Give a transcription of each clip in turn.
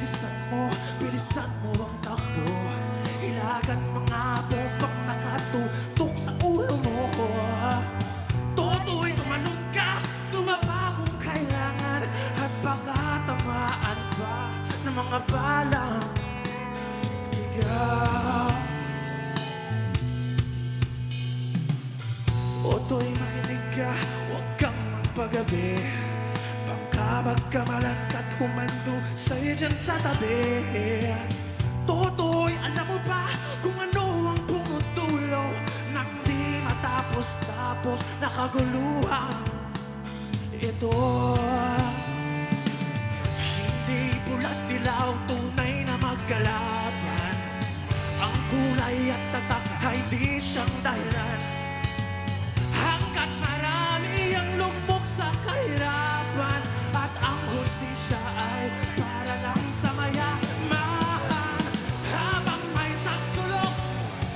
bilisan mo ang takbo. Ilagan mga bombang nakatutok sa ulo mo. Toto'y tumalong ka, tumaba kung kailangan, at baka tamaan pa ng mga balang ikaw. Toto'y makinig ka, huwag kang magpagabi. Baka magkamalan ka't humando sa'yo dyan sa tabi. Toto'y alam mo ba kung ano ang pumutulo nang di matapos-tapos na kaguluhan ito? Hindi pula't dilaw, tunay na magkalaban. Ang kulay at tatak ay di siyang dahilan. Hanggat marami ang lubog sa kahirapan, at ang hustisya ay para lang sa mayaman. Habang may tagsulok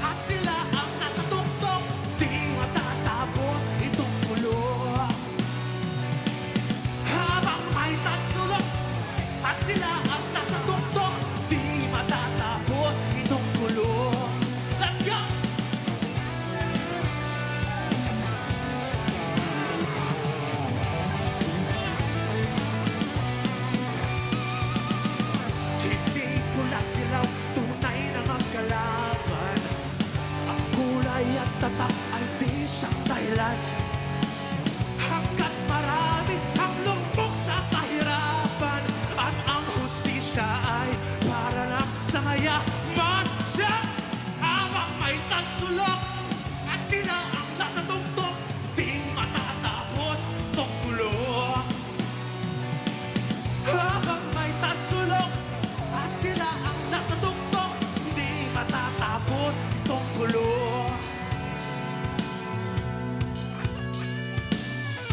at sila ang nasa tuktok, di matatapos itong gulo. Habang may tagsulok at sila ang nasa tuktok, di matatapos itong gulo. Let's go! Tunay na magkalaban. Ang kulay at tatak ay di siyang dahilan. Hanggat marami ang lumbok sa kahirapan, at ang hustisya ay para lang sa mayaman. Habang may tagsulok at sila ang nasa tuktok, di matatapos itong gulo. Habang may tagsulok at sila ang nasa tuktok, di matatapos itong gulo.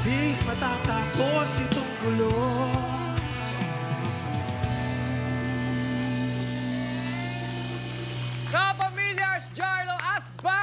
Di matatapos itong gulo.